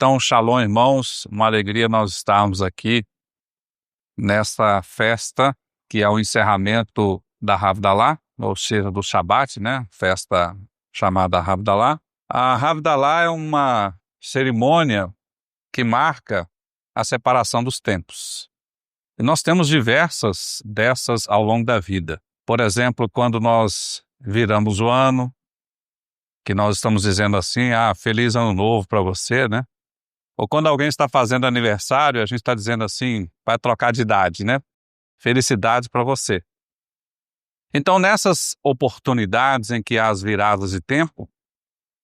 Então, shalom, irmãos, uma alegria nós estarmos aqui nesta festa, que é o encerramento da Havdalah, ou seja, do Shabat, né? Festa chamada Havdalah. A Havdalah é uma cerimônia que marca a separação dos tempos. E nós temos diversas dessas ao longo da vida. Por exemplo, quando nós viramos o ano, que nós estamos dizendo assim, feliz ano novo para você, né? Ou quando alguém está fazendo aniversário, a gente está dizendo assim, vai trocar de idade, né? Felicidades para você. Então, nessas oportunidades em que há as viradas de tempo,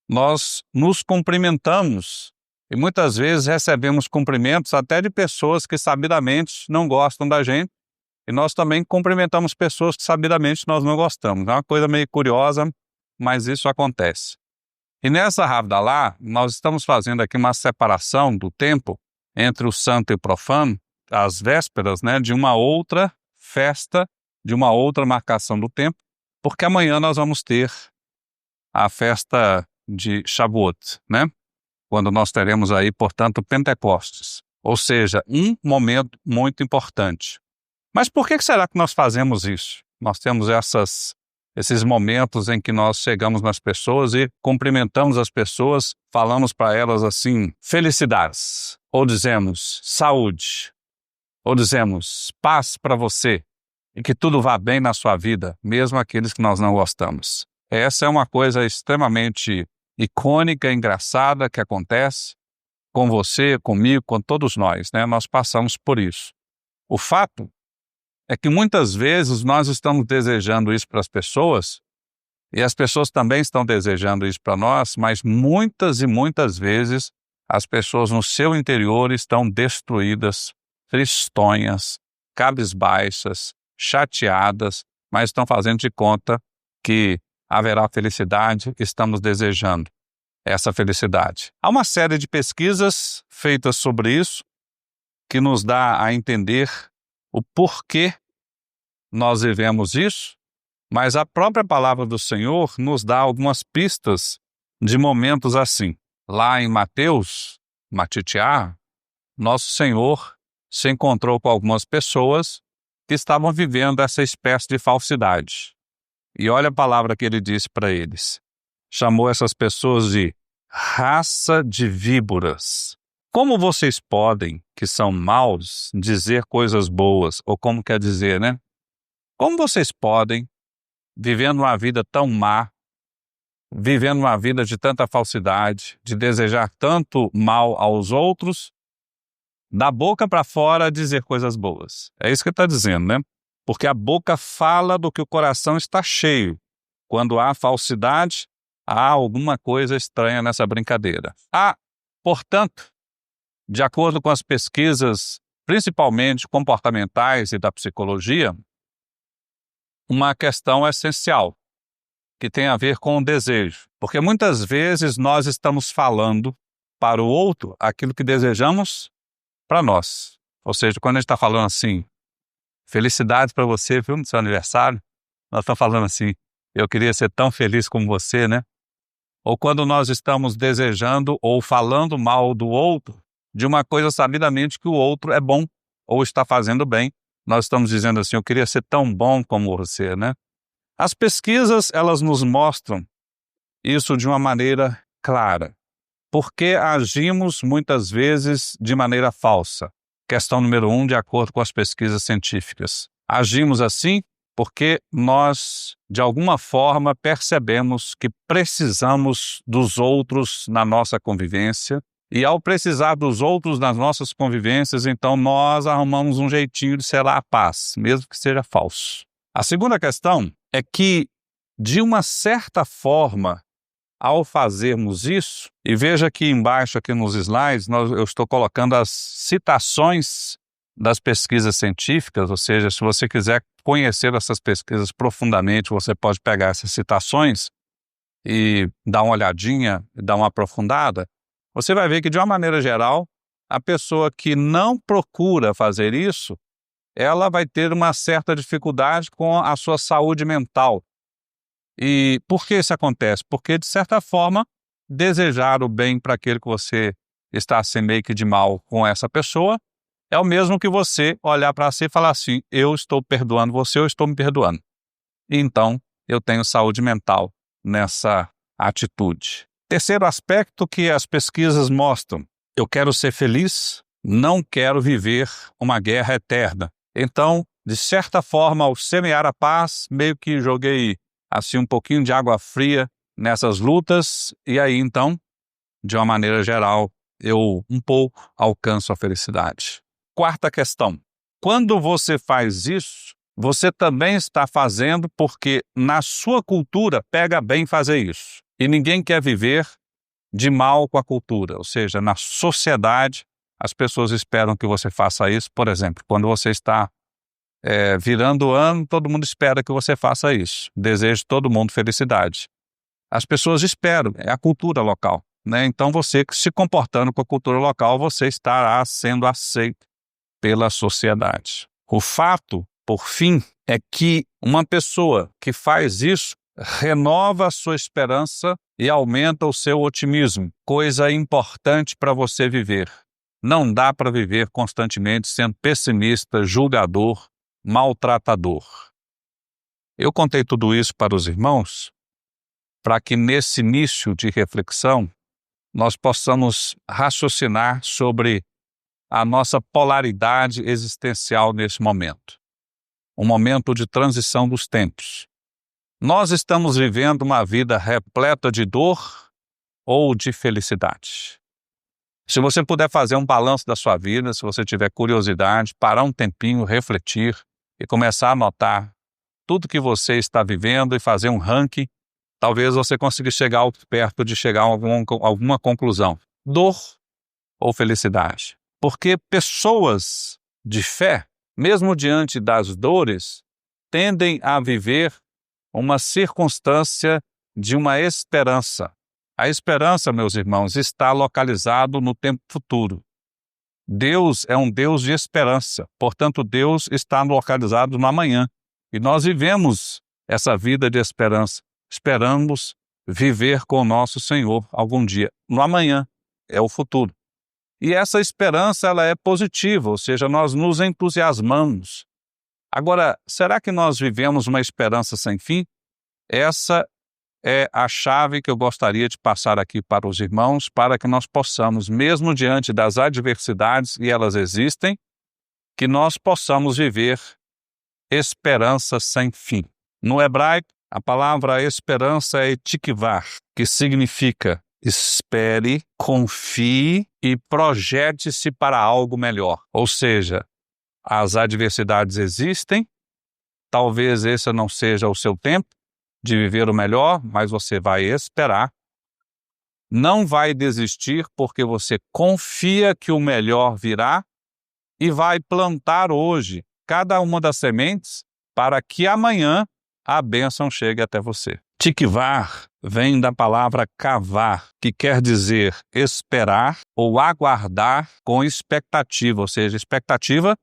nós nos cumprimentamos e muitas vezes recebemos cumprimentos até de pessoas que sabidamente não gostam da gente, e nós também cumprimentamos pessoas que sabidamente nós não gostamos. É uma coisa meio curiosa, mas isso acontece. E nessa Havdalah, nós estamos fazendo aqui uma separação do tempo entre o santo e o profano, as vésperas, né, de uma outra festa, de uma outra marcação do tempo, porque amanhã nós vamos ter a festa de Shavuot, né? Quando nós teremos aí, portanto, Pentecostes. Ou seja, um momento muito importante. Mas por que será que nós fazemos isso? Nós temos esses momentos em que nós chegamos nas pessoas e cumprimentamos as pessoas, falamos para elas assim, felicidades, ou dizemos saúde, ou dizemos paz para você, e que tudo vá bem na sua vida, mesmo aqueles que nós não gostamos. Essa é uma coisa extremamente icônica, engraçada que acontece com você, comigo, com todos nós, né? Nós passamos por isso. O fato é que muitas vezes nós estamos desejando isso para as pessoas, e as pessoas também estão desejando isso para nós, mas muitas e muitas vezes as pessoas no seu interior estão destruídas, tristonhas, cabisbaixas, chateadas, mas estão fazendo de conta que haverá felicidade, que estamos desejando essa felicidade. Há uma série de pesquisas feitas sobre isso que nos dá a entender o porquê nós vivemos isso, mas a própria palavra do Senhor nos dá algumas pistas de momentos assim. Lá em Mateus, Matitiá, nosso Senhor se encontrou com algumas pessoas que estavam vivendo essa espécie de falsidade. E olha a palavra que ele disse para eles. Chamou essas pessoas de raça de víboras. Como vocês podem, que são maus, dizer coisas boas? Ou como quer dizer, né? Como vocês podem, vivendo uma vida tão má, vivendo uma vida de tanta falsidade, de desejar tanto mal aos outros, da boca para fora dizer coisas boas? É isso que ele está dizendo, né? Porque a boca fala do que o coração está cheio. Quando há falsidade, há alguma coisa estranha nessa brincadeira. Portanto, de acordo com as pesquisas, principalmente comportamentais e da psicologia, uma questão essencial, que tem a ver com o desejo. Porque muitas vezes nós estamos falando para o outro aquilo que desejamos para nós. Ou seja, quando a gente está falando assim, felicidades para você, viu, no seu aniversário, nós estamos falando assim, eu queria ser tão feliz como você, né? Ou quando nós estamos desejando ou falando mal do outro, de uma coisa sabidamente que o outro é bom ou está fazendo bem, nós estamos dizendo assim, eu queria ser tão bom como você, né? As pesquisas, elas nos mostram isso de uma maneira clara. Porque agimos muitas vezes de maneira falsa. Questão número 1, de acordo com as pesquisas científicas. Agimos assim porque nós, de alguma forma, percebemos que precisamos dos outros na nossa convivência, e ao precisar dos outros nas nossas convivências, então nós arrumamos um jeitinho de selar a paz, mesmo que seja falso. A segunda questão é que, de uma certa forma, ao fazermos isso, e veja aqui embaixo, aqui nos slides, eu estou colocando as citações das pesquisas científicas, ou seja, se você quiser conhecer essas pesquisas profundamente, você pode pegar essas citações e dar uma olhadinha, dar uma aprofundada. Você vai ver que, de uma maneira geral, a pessoa que não procura fazer isso, ela vai ter uma certa dificuldade com a sua saúde mental. E por que isso acontece? Porque, de certa forma, desejar o bem para aquele que você está assim meio que de mal com essa pessoa, é o mesmo que você olhar para si e falar assim: eu estou perdoando você, eu estou me perdoando. E então, eu tenho saúde mental nessa atitude. Terceiro aspecto que as pesquisas mostram: eu quero ser feliz, não quero viver uma guerra eterna. Então, de certa forma, ao semear a paz, meio que joguei assim um pouquinho de água fria nessas lutas, e aí então, de uma maneira geral, eu um pouco alcanço a felicidade. Quarta questão: quando você faz isso, você também está fazendo porque na sua cultura pega bem fazer isso. E ninguém quer viver de mal com a cultura, ou seja, na sociedade as pessoas esperam que você faça isso. Por exemplo, quando você está virando o ano, todo mundo espera que você faça isso. Desejo todo mundo felicidade. As pessoas esperam, é a cultura local, né? Então você se comportando com a cultura local, você estará sendo aceito pela sociedade. O fato, por fim, é que uma pessoa que faz isso renova a sua esperança e aumenta o seu otimismo, coisa importante para você viver. Não dá para viver constantemente sendo pessimista, julgador, maltratador. Eu contei tudo isso para os irmãos para que nesse início de reflexão nós possamos raciocinar sobre a nossa polaridade existencial nesse momento. Um momento de transição dos tempos. Nós estamos vivendo uma vida repleta de dor ou de felicidade? Se você puder fazer um balanço da sua vida, se você tiver curiosidade, parar um tempinho, refletir e começar a anotar tudo que você está vivendo e fazer um ranking, talvez você consiga chegar perto de chegar a alguma conclusão. Dor ou felicidade? Porque pessoas de fé, mesmo diante das dores, tendem a viver uma circunstância de uma esperança. A esperança, meus irmãos, está localizado no tempo futuro. Deus é um Deus de esperança, portanto, Deus está localizado no amanhã. E nós vivemos essa vida de esperança. Esperamos viver com o nosso Senhor algum dia. No amanhã é o futuro. E essa esperança, ela é positiva, ou seja, nós nos entusiasmamos. Agora, será que nós vivemos uma esperança sem fim? Essa é a chave que eu gostaria de passar aqui para os irmãos, para que nós possamos, mesmo diante das adversidades, e elas existem, que nós possamos viver esperança sem fim. No hebraico, a palavra esperança é tikvah, que significa espere, confie e projete-se para algo melhor. Ou seja, as adversidades existem, talvez esse não seja o seu tempo de viver o melhor, mas você vai esperar. Não vai desistir porque você confia que o melhor virá e vai plantar hoje cada uma das sementes para que amanhã a bênção chegue até você. Tikvar vem da palavra kavar, que quer dizer esperar ou aguardar com expectativa, ou seja, expectativa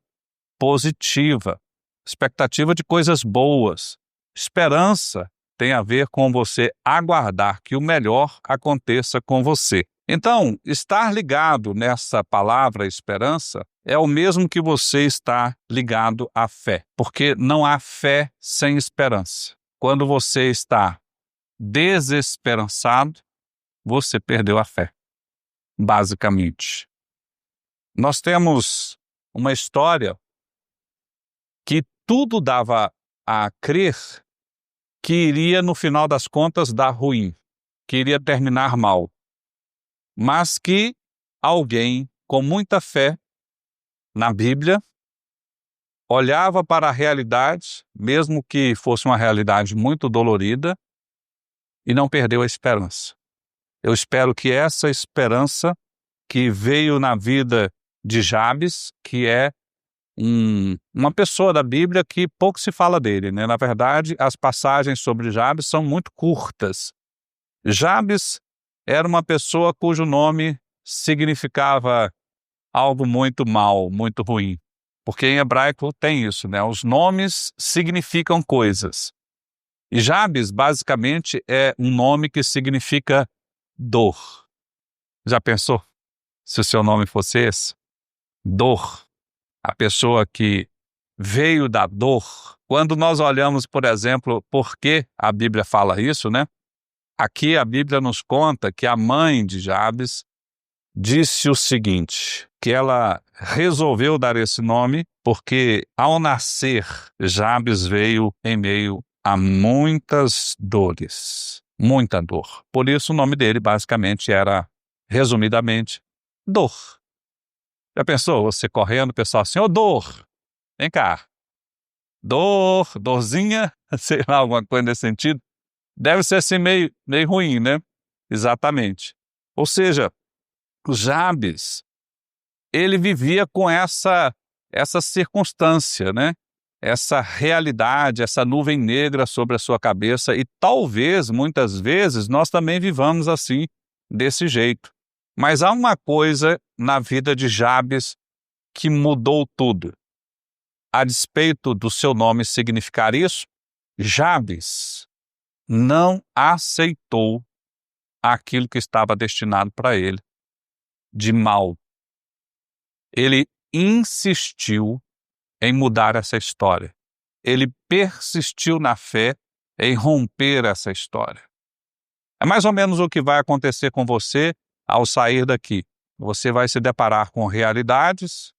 positiva, expectativa de coisas boas. Esperança tem a ver com você aguardar que o melhor aconteça com você. Então, estar ligado nessa palavra esperança é o mesmo que você estar ligado à fé, porque não há fé sem esperança. Quando você está desesperançado, você perdeu a fé, basicamente. Nós temos uma história que tudo dava a crer que iria, no final das contas, dar ruim, que iria terminar mal, mas que alguém com muita fé na Bíblia olhava para a realidade, mesmo que fosse uma realidade muito dolorida, e não perdeu a esperança. Eu espero que essa esperança que veio na vida de Jabes, que é uma pessoa da Bíblia que pouco se fala dele, né? Na verdade, as passagens sobre Jabes são muito curtas. Jabes era uma pessoa cujo nome significava algo muito mal, muito ruim. Porque em hebraico tem isso, né? Os nomes significam coisas. E Jabes, basicamente, é um nome que significa dor. Já pensou? se o seu nome fosse esse? Dor. A pessoa que veio da dor. Quando nós olhamos, por exemplo, por que a Bíblia fala isso, né? Aqui a Bíblia nos conta que a mãe de Jabes disse o seguinte, que ela resolveu dar esse nome porque ao nascer, Jabes veio em meio a muitas dores, muita dor. Por isso o nome dele basicamente era, resumidamente, dor. Já pensou você correndo, o pessoal assim, ô dor, vem cá, dor, dorzinha, sei lá, alguma coisa nesse sentido. Deve ser assim meio ruim, né? Exatamente. Ou seja, Jabes, ele vivia com essa circunstância, né? Essa realidade, essa nuvem negra sobre a sua cabeça e talvez, muitas vezes, nós também vivamos assim, desse jeito. Mas há uma coisa na vida de Jabes que mudou tudo. A despeito do seu nome significar isso, Jabes não aceitou aquilo que estava destinado para ele de mal. Ele insistiu em mudar essa história. Ele persistiu na fé em romper essa história. É mais ou menos o que vai acontecer com você ao sair daqui. Você vai se deparar com realidades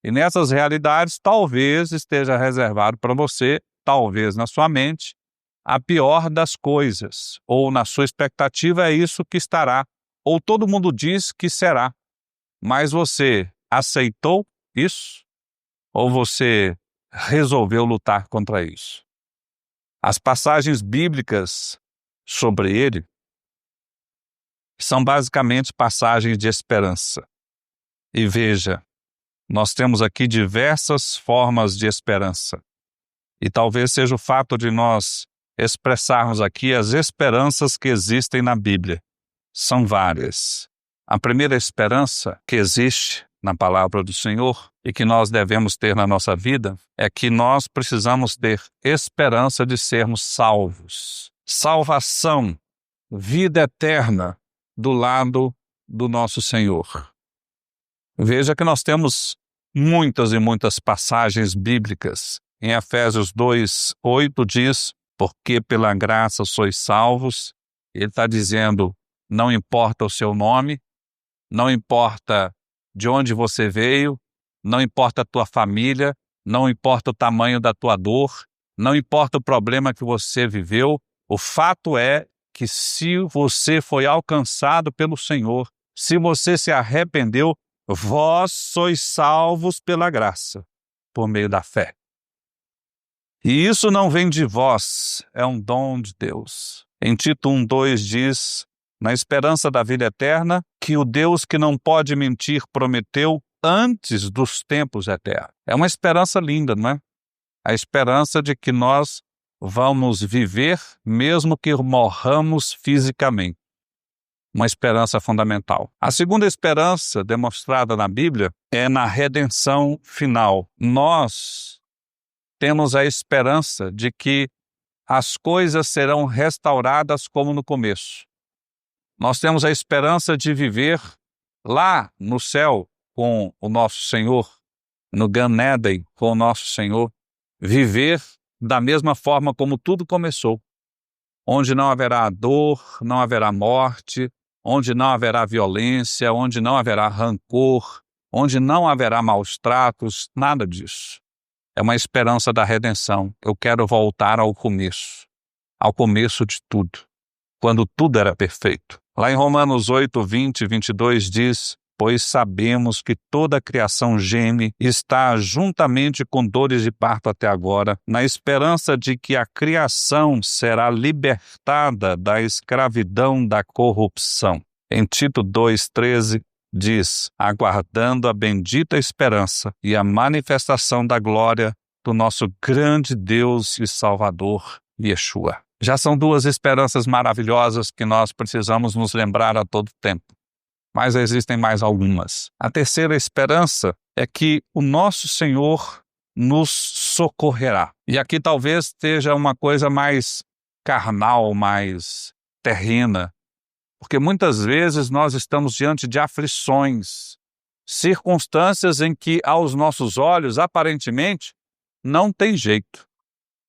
e nessas realidades talvez esteja reservado para você, talvez na sua mente, a pior das coisas, ou na sua expectativa é isso que estará, ou todo mundo diz que será, mas você aceitou isso? Ou você resolveu lutar contra isso? As passagens bíblicas sobre ele são basicamente passagens de esperança. E veja, nós temos aqui diversas formas de esperança. E talvez seja o fato de nós expressarmos aqui as esperanças que existem na Bíblia. São várias. A primeira esperança que existe na palavra do Senhor e que nós devemos ter na nossa vida é que nós precisamos ter esperança de sermos salvos. Salvação, vida eterna do lado do nosso Senhor. Veja que nós temos muitas e muitas passagens bíblicas. Em Efésios 2:8 diz, porque pela graça sois salvos. Ele está dizendo, não importa o seu nome, não importa de onde você veio, não importa a tua família, não importa o tamanho da tua dor, não importa o problema que você viveu, o fato é que se você foi alcançado pelo Senhor, se você se arrependeu, vós sois salvos pela graça, por meio da fé. E isso não vem de vós, é um dom de Deus. Em Tito 1:2 diz, na esperança da vida eterna, que o Deus que não pode mentir prometeu antes dos tempos eternos. É uma esperança linda, não é? A esperança de que nós vamos viver mesmo que morramos fisicamente. Uma esperança fundamental. A segunda esperança demonstrada na Bíblia é na redenção final. Nós temos a esperança de que as coisas serão restauradas como no começo. Nós temos a esperança de viver lá no céu com o nosso Senhor, no Gan Eden com o nosso Senhor, viver da mesma forma como tudo começou, onde não haverá dor, não haverá morte, onde não haverá violência, onde não haverá rancor, onde não haverá maus tratos, nada disso. É uma esperança da redenção. Eu quero voltar ao começo de tudo, quando tudo era perfeito. Lá em Romanos 8:20 e 22 diz, pois sabemos que toda a criação geme e está juntamente com dores de parto até agora, na esperança de que a criação será libertada da escravidão da corrupção. Em Tito 2:13 diz, aguardando a bendita esperança e a manifestação da glória do nosso grande Deus e Salvador, Yeshua. Já são duas esperanças maravilhosas que nós precisamos nos lembrar a todo tempo. Mas existem mais algumas. A terceira esperança é que o nosso Senhor nos socorrerá. E aqui talvez esteja uma coisa mais carnal, mais terrena. Porque muitas vezes nós estamos diante de aflições, circunstâncias em que, aos nossos olhos, aparentemente, não tem jeito.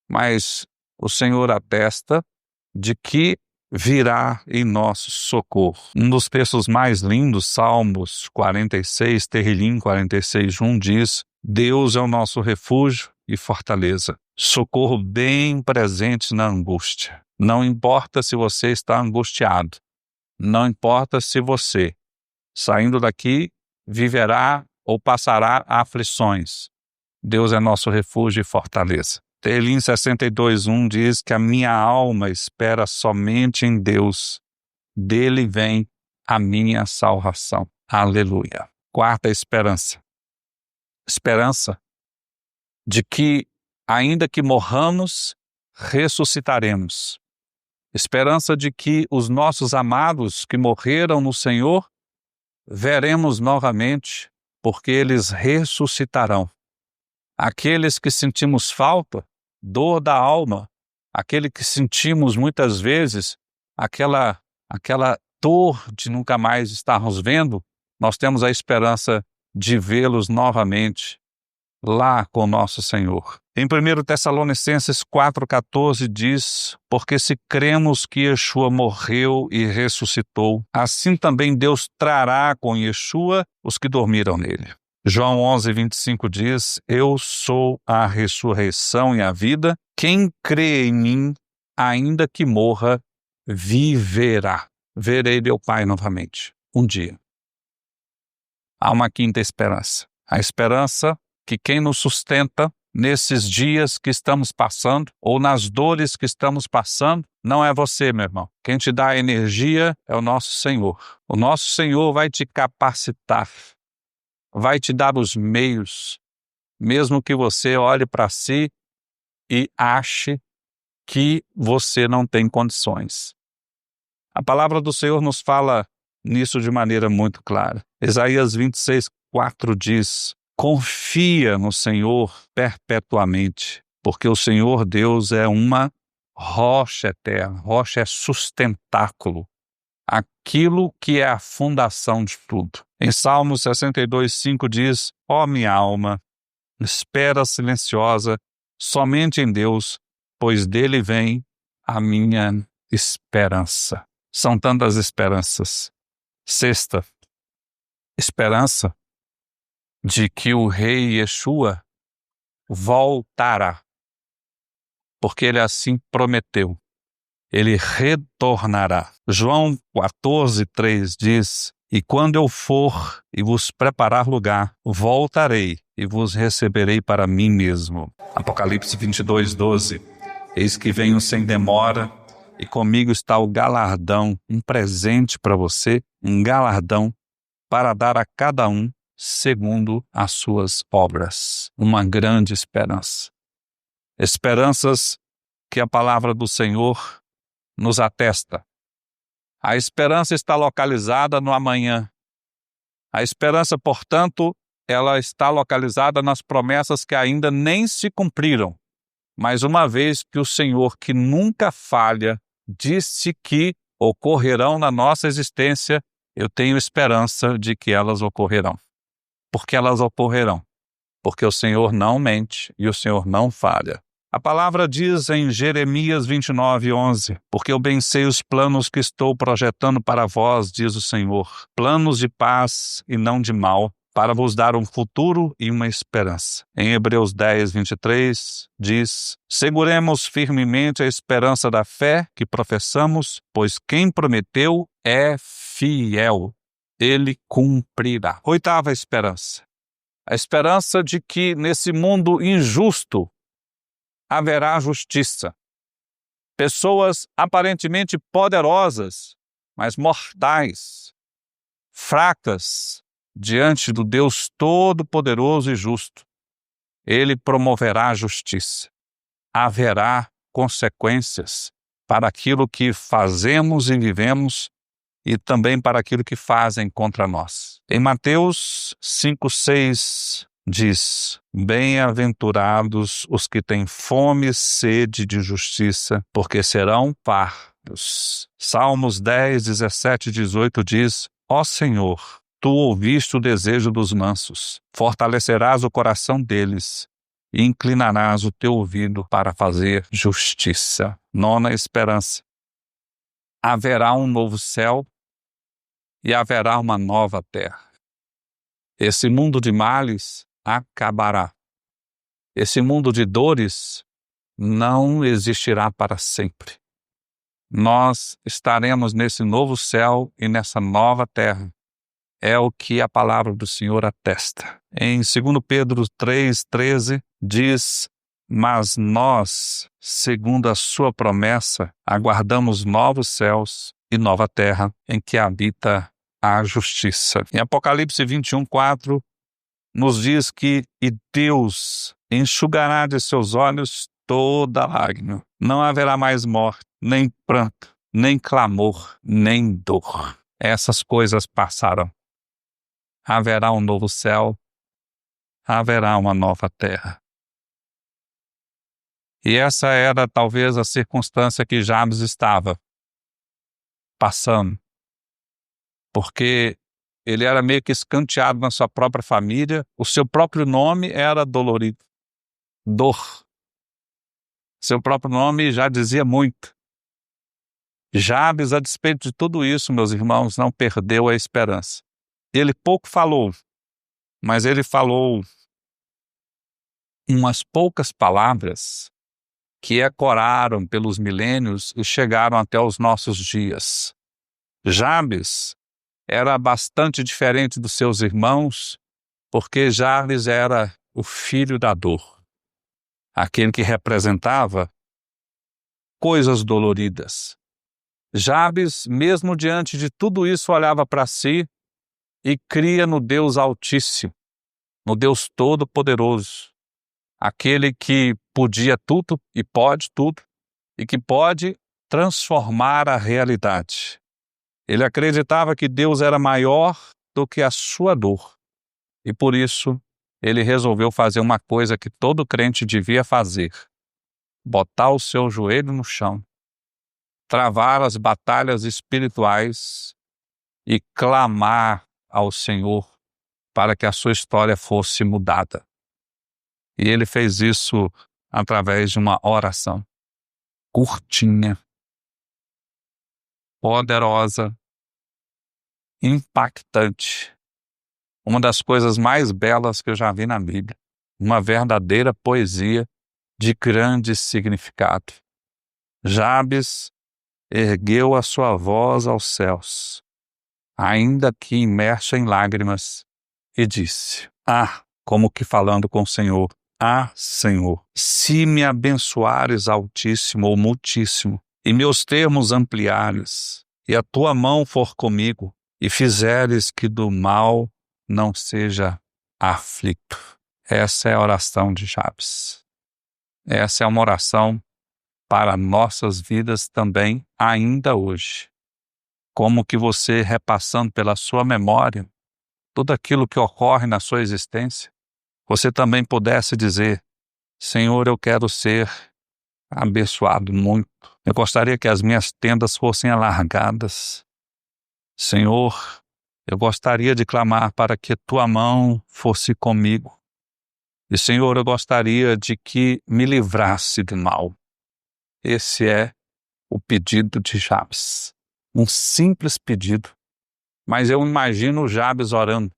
Mas o Senhor atesta de que virá em nosso socorro. Um dos textos mais lindos, Salmos 46, Terrilim 46:1 diz: Deus é o nosso refúgio e fortaleza, socorro bem presente na angústia. Não importa se você está angustiado, não importa se você, saindo daqui, viverá ou passará aflições. Deus é nosso refúgio e fortaleza. Terrilim 62:1 diz que a minha alma espera somente em Deus. Dele vem a minha salvação. Aleluia. Quarta esperança. Esperança de que, ainda que morramos, ressuscitaremos. Esperança de que os nossos amados que morreram no Senhor, veremos novamente, porque eles ressuscitarão. Aqueles que sentimos falta, dor da alma, aquele que sentimos muitas vezes, aquela dor de nunca mais estarmos vendo, nós temos a esperança de vê-los novamente lá com nosso Senhor. Em 1 Tessalonicenses 4,14 diz: porque se cremos que Yeshua morreu e ressuscitou, assim também Deus trará com Yeshua os que dormiram nele. João 11:25 diz: eu sou a ressurreição e a vida, quem crê em mim, ainda que morra, viverá. Verei meu Pai novamente, um dia. Há uma quinta esperança. A esperança que quem nos sustenta nesses dias que estamos passando, ou nas dores que estamos passando, não é você, meu irmão. Quem te dá a energia é o nosso Senhor. O nosso Senhor vai te capacitar, vai te dar os meios, mesmo que você olhe para si e ache que você não tem condições. A palavra do Senhor nos fala nisso de maneira muito clara. Isaías 26:4 diz: confia no Senhor perpetuamente, porque o Senhor Deus é uma rocha eterna, rocha é sustentáculo, aquilo que é a fundação de tudo. Em Salmos 62:5 diz: ó minha alma, espera silenciosa somente em Deus, pois dele vem a minha esperança. São tantas esperanças. Sexta, esperança de que o rei Yeshua voltará, porque ele assim prometeu. Ele retornará. João 14:3 diz: e quando eu for e vos preparar lugar, voltarei e vos receberei para mim mesmo. Apocalipse 22:12: eis que venho sem demora, e comigo está o galardão, um presente para você, um galardão para dar a cada um segundo as suas obras. Uma grande esperança. Esperanças que a palavra do Senhor nos atesta. A esperança está localizada no amanhã. A esperança, portanto, ela está localizada nas promessas que ainda nem se cumpriram. Mas uma vez que o Senhor, que nunca falha, disse que ocorrerão na nossa existência, eu tenho esperança de que elas ocorrerão. Porque elas ocorrerão. Porque o Senhor não mente e o Senhor não falha. A palavra diz em Jeremias 29:11, porque eu bem sei os planos que estou projetando para vós, diz o Senhor, planos de paz e não de mal, para vos dar um futuro e uma esperança. Em Hebreus 10:23 diz: seguremos firmemente a esperança da fé que professamos, pois quem prometeu é fiel, ele cumprirá. Oitava esperança. A esperança de que nesse mundo injusto haverá justiça. Pessoas aparentemente poderosas, mas mortais, fracas diante do Deus Todo-Poderoso e Justo. Ele promoverá a justiça. Haverá consequências para aquilo que fazemos e vivemos e também para aquilo que fazem contra nós. Em Mateus 5:6 diz: bem-aventurados os que têm fome e sede de justiça, porque serão lábios. Salmos 10, 17 e 18 diz: Ó Senhor, tu ouviste o desejo dos mansos, fortalecerás o coração deles e inclinarás o teu ouvido para fazer justiça. Nona esperança: haverá um novo céu e haverá uma nova terra. Esse mundo de males acabará. Esse mundo de dores não existirá para sempre. Nós estaremos nesse novo céu e nessa nova terra. É o que a palavra do Senhor atesta. Em 2 Pedro 3,13 diz: Mas nós, segundo a sua promessa, aguardamos novos céus e nova terra em que habita a justiça. Em Apocalipse 21:4 nos diz que e Deus enxugará de seus olhos toda lágrima. Não haverá mais morte, nem pranto, nem clamor, nem dor. Essas coisas passarão. Haverá um novo céu, haverá uma nova terra. E essa era talvez a circunstância que Jabes estava passando, porque ele era meio que escanteado na sua própria família, o seu próprio nome era dolorido, dor. Seu próprio nome já dizia muito. Jabes, a despeito de tudo isso, meus irmãos, não perdeu a esperança. Ele pouco falou, mas ele falou umas poucas palavras que ecoaram pelos milênios e chegaram até os nossos dias. Jabes era bastante diferente dos seus irmãos, porque Jabes era o filho da dor, aquele que representava coisas doloridas. Jabes, mesmo diante de tudo isso, olhava para si e cria no Deus Altíssimo, no Deus Todo-Poderoso, aquele que podia tudo e pode tudo, e que pode transformar a realidade. Ele acreditava que Deus era maior do que a sua dor, e por isso ele resolveu fazer uma coisa que todo crente devia fazer: botar o seu joelho no chão, travar as batalhas espirituais e clamar ao Senhor para que a sua história fosse mudada. E ele fez isso através de uma oração curtinha, poderosa, impactante. Uma das coisas mais belas que eu já vi na Bíblia. Uma verdadeira poesia de grande significado. Jabes ergueu a sua voz aos céus, ainda que imerso em lágrimas, e disse: como que falando com o Senhor: Senhor, se me abençoares Altíssimo ou Muitíssimo, e meus termos ampliares, e a tua mão for comigo, e fizeres que do mal não seja aflito. Essa é a oração de Jabes. Essa é uma oração para nossas vidas também, ainda hoje. Como que você, repassando pela sua memória tudo aquilo que ocorre na sua existência, você também pudesse dizer: Senhor, eu quero ser abençoado muito. Eu gostaria que as minhas tendas fossem alargadas. Senhor, eu gostaria de clamar para que tua mão fosse comigo. E, Senhor, eu gostaria de que me livrasse do mal. Esse é o pedido de Jabes. Um simples pedido. Mas eu imagino Jabes orando.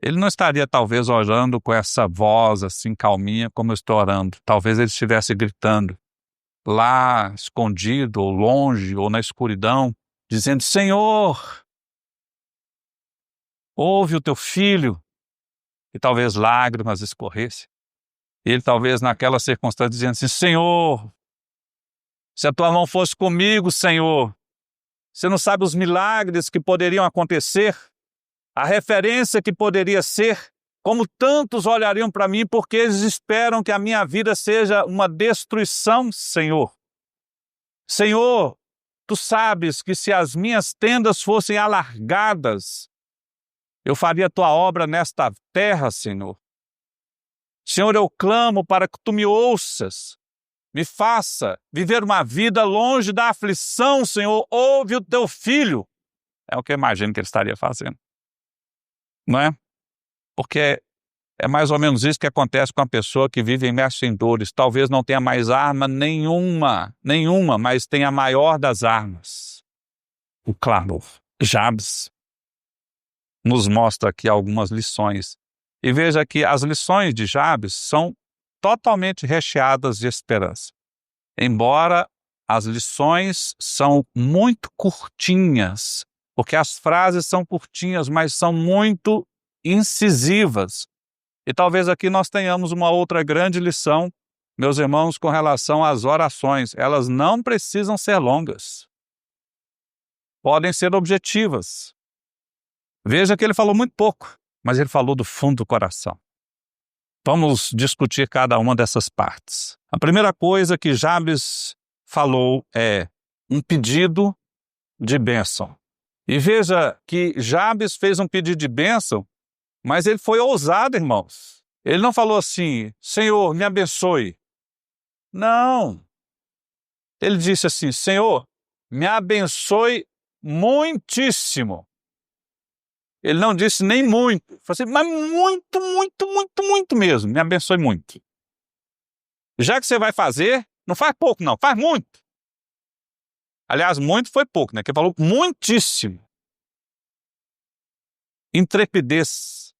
Ele não estaria talvez orando com essa voz assim calminha como eu estou orando. Talvez ele estivesse gritando lá escondido ou longe ou na escuridão, dizendo: Senhor, ouve o teu filho. E talvez lágrimas escorressem. Ele talvez naquela circunstância dizendo assim: Senhor, se a tua mão fosse comigo, Senhor, você não sabe os milagres que poderiam acontecer, a referência que poderia ser, como tantos olhariam para mim porque eles esperam que a minha vida seja uma destruição, Senhor. Senhor, tu sabes que se as minhas tendas fossem alargadas, eu faria a tua obra nesta terra, Senhor. Senhor, eu clamo para que tu me ouças. Me faça viver uma vida longe da aflição, Senhor. Ouve o teu filho. É o que eu imagino que ele estaria fazendo. Não é? Porque é mais ou menos isso que acontece com a pessoa que vive imersa em dores. Talvez não tenha mais arma nenhuma, mas tem a maior das armas. O clamor. Jabes nos mostra aqui algumas lições. E veja que as lições de Jabes são totalmente recheadas de esperança. Embora as lições são muito curtinhas, porque as frases são curtinhas, mas são muito incisivas. E talvez aqui nós tenhamos uma outra grande lição, meus irmãos, com relação às orações. Elas não precisam ser longas. Podem ser objetivas. Veja que ele falou muito pouco, mas ele falou do fundo do coração. Vamos discutir cada uma dessas partes. A primeira coisa que Jabes falou é um pedido de bênção. E veja que Jabes fez um pedido de bênção, mas ele foi ousado, irmãos. Ele não falou assim, Senhor, me abençoe. Não. Ele disse assim, Senhor, me abençoe muitíssimo. Ele não disse nem muito. Ele falou assim, mas muito mesmo. Me abençoe muito. Já que você vai fazer, não faz pouco não, faz muito. Aliás, muito foi pouco, né? Que ele falou muitíssimo. Intrepidez.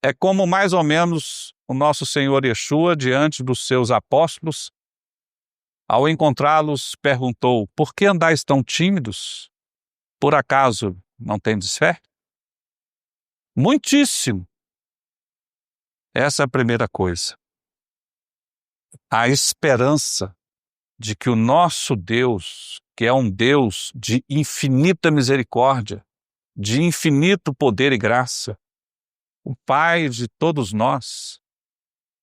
É como mais ou menos o nosso Senhor Yeshua diante dos seus apóstolos. Ao encontrá-los, perguntou, por que andais tão tímidos? Por acaso não tendes fé? Muitíssimo. Essa é a primeira coisa. A esperança de que o nosso Deus, que é um Deus de infinita misericórdia, de infinito poder e graça, o Pai de todos nós,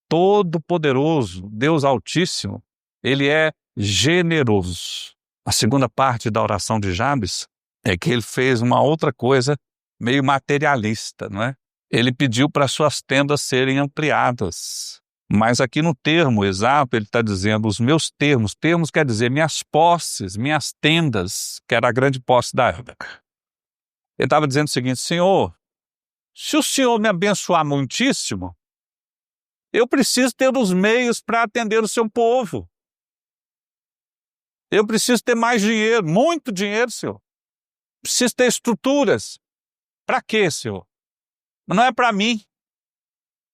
Todo-Poderoso, Deus Altíssimo, Ele é generoso. A segunda parte da oração de Jabes é que ele fez uma outra coisa meio materialista, não é? Ele pediu para suas tendas serem ampliadas. Mas aqui no termo exato, ele está dizendo os meus termos. Termos quer dizer minhas posses, minhas tendas, que era a grande posse da época. Ele estava dizendo o seguinte, Senhor, se o Senhor me abençoar muitíssimo, eu preciso ter os meios para atender o seu povo. Eu preciso ter mais dinheiro, muito dinheiro, Senhor. Preciso ter estruturas. Para quê, Senhor? Não é para mim,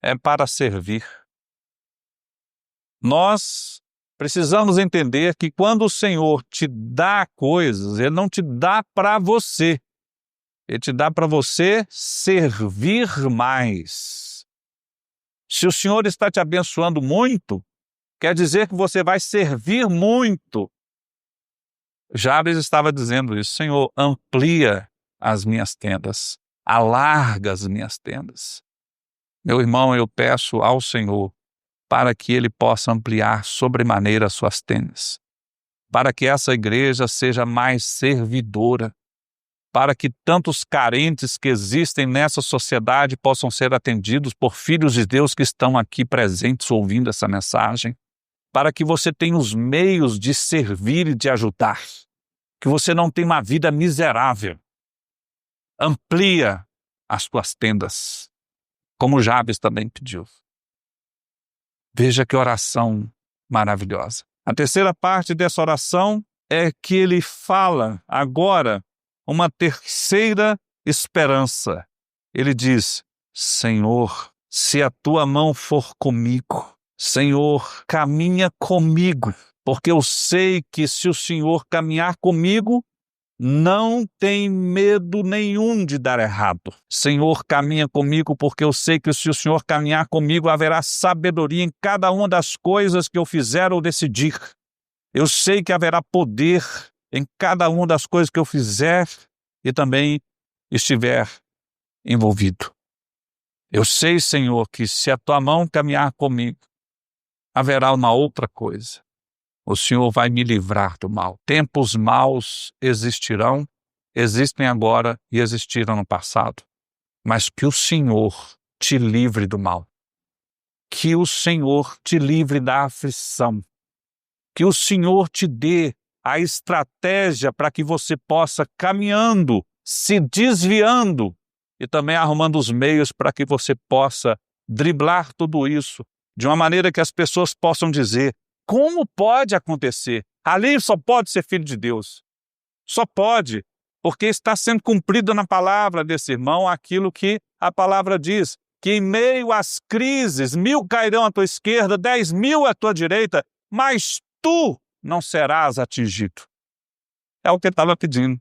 é para servir. Nós precisamos entender que quando o Senhor te dá coisas, Ele não te dá para você. Ele te dá para você servir mais. Se o Senhor está te abençoando muito, quer dizer que você vai servir muito. Jabes estava dizendo isso, Senhor, amplia as minhas tendas, alarga as minhas tendas. Meu irmão, eu peço ao Senhor para que Ele possa ampliar sobremaneira as suas tendas, para que essa igreja seja mais servidora, para que tantos carentes que existem nessa sociedade possam ser atendidos por filhos de Deus que estão aqui presentes ouvindo essa mensagem, para que você tenha os meios de servir e de ajudar, que você não tenha uma vida miserável. Amplia as tuas tendas, como Jabes também pediu. Veja que oração maravilhosa. A terceira parte dessa oração é que ele fala agora uma terceira esperança. Ele diz, Senhor, se a tua mão for comigo, Senhor, caminha comigo, porque eu sei que se o Senhor caminhar comigo, não tem medo nenhum de dar errado. Senhor, caminha comigo, porque eu sei que se o Senhor caminhar comigo, haverá sabedoria em cada uma das coisas que eu fizer ou decidir. Eu sei que haverá poder em cada uma das coisas que eu fizer e também estiver envolvido. Eu sei, Senhor, que se a tua mão caminhar comigo, haverá uma outra coisa. O Senhor vai me livrar do mal. Tempos maus existirão, existem agora e existiram no passado. Mas que o Senhor te livre do mal. Que o Senhor te livre da aflição. que o Senhor te dê a estratégia para que você possa caminhando, se desviando e também arrumando os meios para que você possa driblar tudo isso de uma maneira que as pessoas possam dizer: como pode acontecer? Ali só pode ser filho de Deus. Só pode, porque está sendo cumprido na palavra desse irmão aquilo que a palavra diz, que em meio às crises, 1000 cairão à tua esquerda, 10.000 à tua direita, mas tu não serás atingido. É o que ele estava pedindo.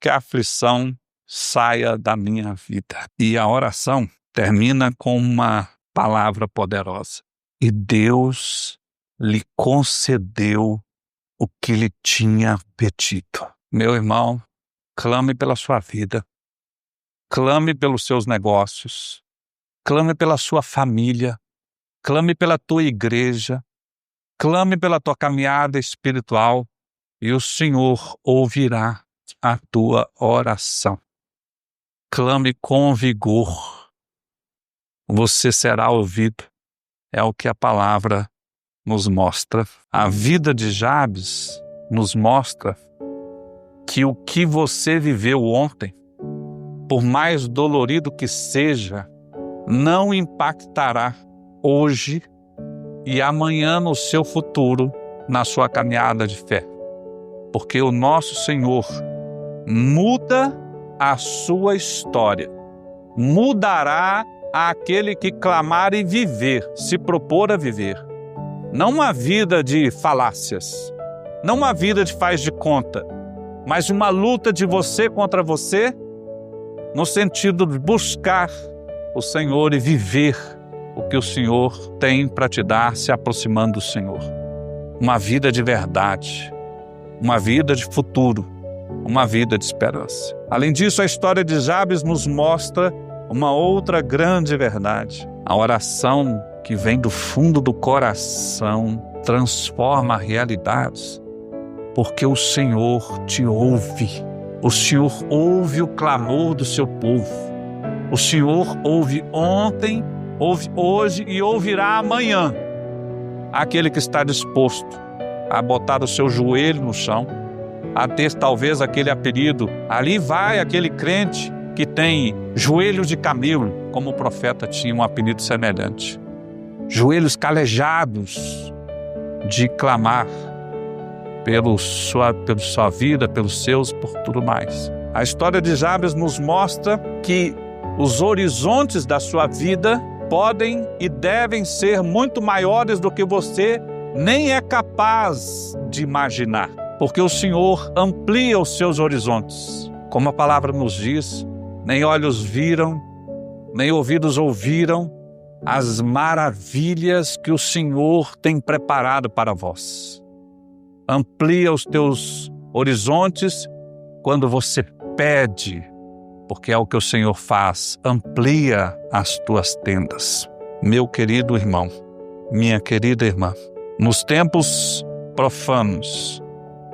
Que a aflição saia da minha vida. E a oração termina com uma palavra poderosa. E Deus lhe concedeu o que lhe tinha pedido. Meu irmão, clame pela sua vida. Clame pelos seus negócios. Clame pela sua família. Clame pela tua igreja. Clame pela tua caminhada espiritual e o Senhor ouvirá a tua oração. Clame com vigor. Você será ouvido. É o que a palavra nos mostra. A vida de Jabes nos mostra que o que você viveu ontem, por mais dolorido que seja, não impactará hoje e amanhã no seu futuro, na sua caminhada de fé. Porque o nosso Senhor muda a sua história. Mudará aquele que clamar e viver, se propor a viver. Não uma vida de falácias, não uma vida de faz de conta, mas uma luta de você contra você, no sentido de buscar o Senhor e viver o que o Senhor tem para te dar, se aproximando do Senhor. Uma vida de verdade, uma vida de futuro, uma vida de esperança. Além disso, a história de Jabes nos mostra uma outra grande verdade. A oração que vem do fundo do coração transforma realidades, porque o Senhor te ouve. O Senhor ouve o clamor do seu povo. O Senhor ouve ontem, ouve hoje e ouvirá amanhã aquele que está disposto a botar o seu joelho no chão, a ter talvez aquele apelido. Ali vai aquele crente que tem joelhos de camelo, como o profeta tinha um apelido semelhante. Joelhos calejados de clamar pela sua vida, pelos seus, por tudo mais. A história de Jabes nos mostra que os horizontes da sua vida podem e devem ser muito maiores do que você nem é capaz de imaginar, porque o Senhor amplia os seus horizontes. Como a palavra nos diz, nem olhos viram, nem ouvidos ouviram as maravilhas que o Senhor tem preparado para vós. Amplia os teus horizontes quando você pede, porque é o que o Senhor faz, amplia as tuas tendas. Meu querido irmão, minha querida irmã, nos tempos profanos,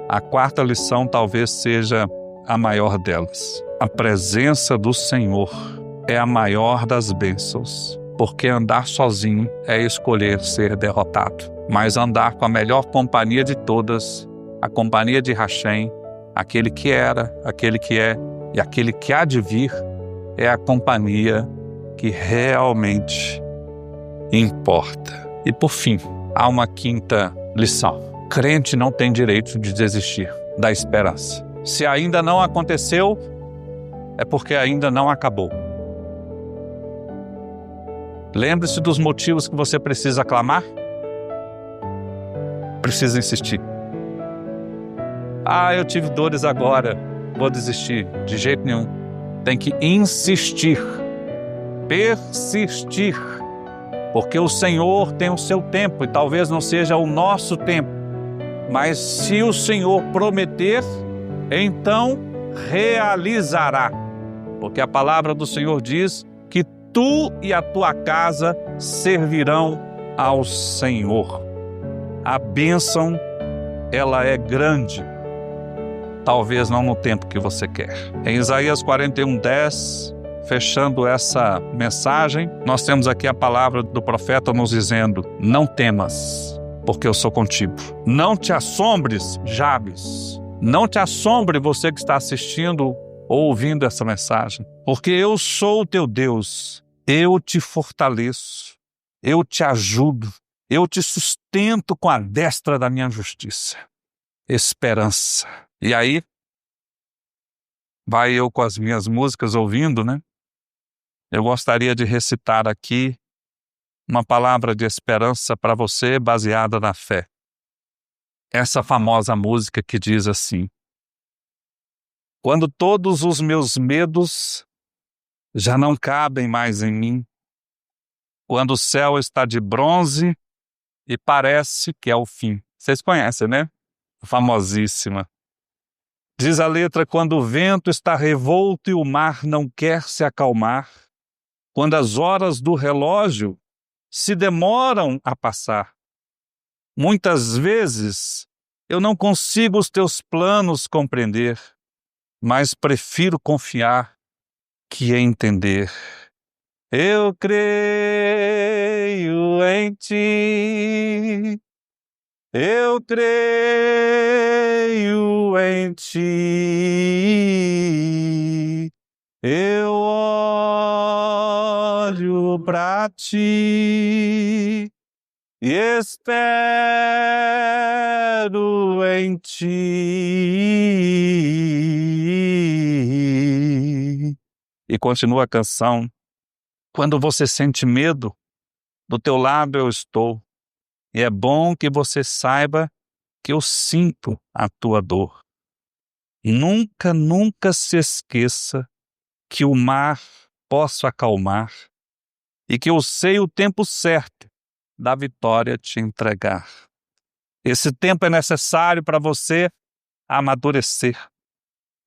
a quarta lição talvez seja a maior delas. A presença do Senhor é a maior das bênçãos, porque andar sozinho é escolher ser derrotado. Mas andar com a melhor companhia de todas, a companhia de Hashem, aquele que era, aquele que é e aquele que há de vir, é a companhia que realmente importa. E por fim, há uma quinta lição. Crente não tem direito de desistir da esperança. Se ainda não aconteceu, é porque ainda não acabou. Lembre-se dos motivos que você precisa clamar. Precisa insistir. Eu tive dores agora, vou desistir. De jeito nenhum. Tem que insistir, persistir, porque o Senhor tem o seu tempo e talvez não seja o nosso tempo, mas se o Senhor prometer, então realizará, porque a palavra do Senhor diz que tu e a tua casa servirão ao Senhor. A bênção, ela é grande, talvez não no tempo que você quer. Em Isaías 41:10, fechando essa mensagem, nós temos aqui a palavra do profeta nos dizendo: não temas, porque eu sou contigo. Não te assombres, Jabes. Não te assombre você que está assistindo ou ouvindo essa mensagem, porque eu sou o teu Deus. Eu te fortaleço, eu te ajudo, eu te sustento com a destra da minha justiça. Esperança. E aí, vai eu com as minhas músicas ouvindo, né? Eu gostaria de recitar aqui uma palavra de esperança para você baseada na fé. Essa famosa música que diz assim: quando todos os meus medos já não cabem mais em mim, quando o céu está de bronze e parece que é o fim. Vocês conhecem, né? Famosíssima. Diz a letra: quando o vento está revolto e o mar não quer se acalmar, quando as horas do relógio se demoram a passar. Muitas vezes eu não consigo os teus planos compreender, mas prefiro confiar que entender. Eu creio em ti, eu creio em ti, eu olho pra ti e espero em ti. E continua a canção: quando você sente medo, do teu lado eu estou, e é bom que você saiba que eu sinto a tua dor. Nunca, nunca se esqueça que o mar posso acalmar e que eu sei o tempo certo da vitória te entregar. Esse tempo é necessário para você amadurecer.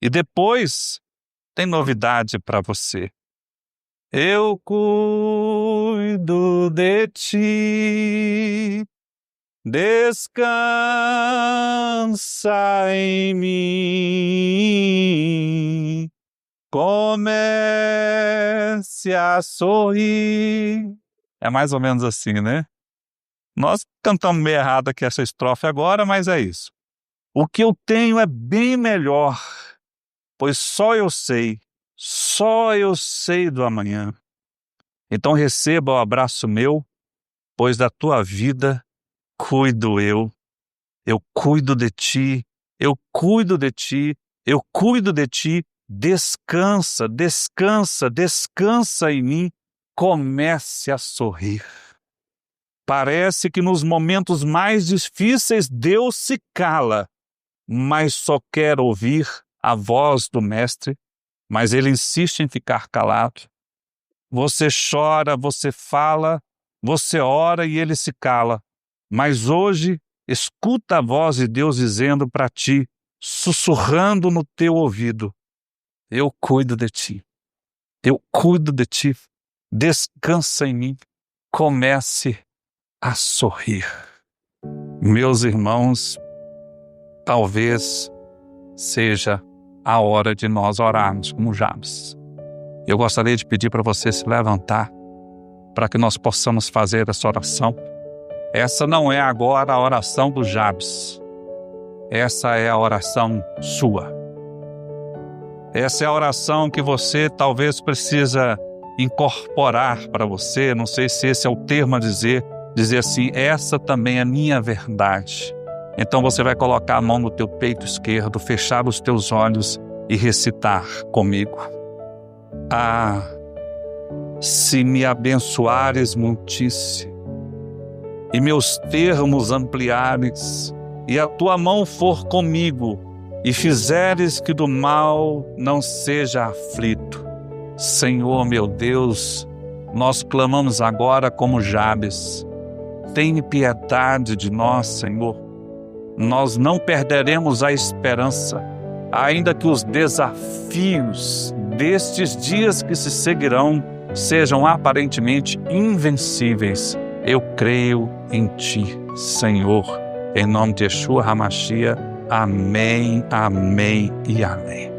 E depois tem novidade para você. Eu cuido de ti, descansa em mim, comece a sorrir. É mais ou menos assim, né? Nós cantamos meio errado aqui essa estrofe agora, mas é isso. O que eu tenho é bem melhor, pois só eu sei do amanhã. Então receba o abraço meu, pois da tua vida cuido eu. Eu cuido de ti, eu cuido de ti, eu cuido de ti. Descansa, descansa, descansa em mim. Comece a sorrir. Parece que nos momentos mais difíceis Deus se cala, mas só quer ouvir a voz do Mestre, mas ele insiste em ficar calado. Você chora, você fala, você ora e ele se cala. Mas hoje, escuta a voz de Deus dizendo para ti, sussurrando no teu ouvido: eu cuido de ti, eu cuido de ti, descansa em mim, comece a sorrir. Meus irmãos, talvez seja a hora de nós orarmos como Jabes. Eu gostaria de pedir para você se levantar, para que nós possamos fazer essa oração. Essa não é agora a oração do Jabes. Essa é a oração sua. Essa é a oração que você talvez precisa incorporar para você. Não sei se esse é o termo a dizer assim: essa também é minha verdade. Então você vai colocar a mão no teu peito esquerdo, fechar os teus olhos e recitar comigo. Ah, se me abençoares muitíssimo e meus termos ampliares, e a tua mão for comigo, e fizeres que do mal não seja aflito. Senhor meu Deus, nós clamamos agora como Jabes. Tenha piedade de nós, Senhor. Nós não perderemos a esperança, ainda que os desafios destes dias que se seguirão sejam aparentemente invencíveis. Eu creio em Ti, Senhor. Em nome de Yeshua HaMashiach. Amém, amém e amém.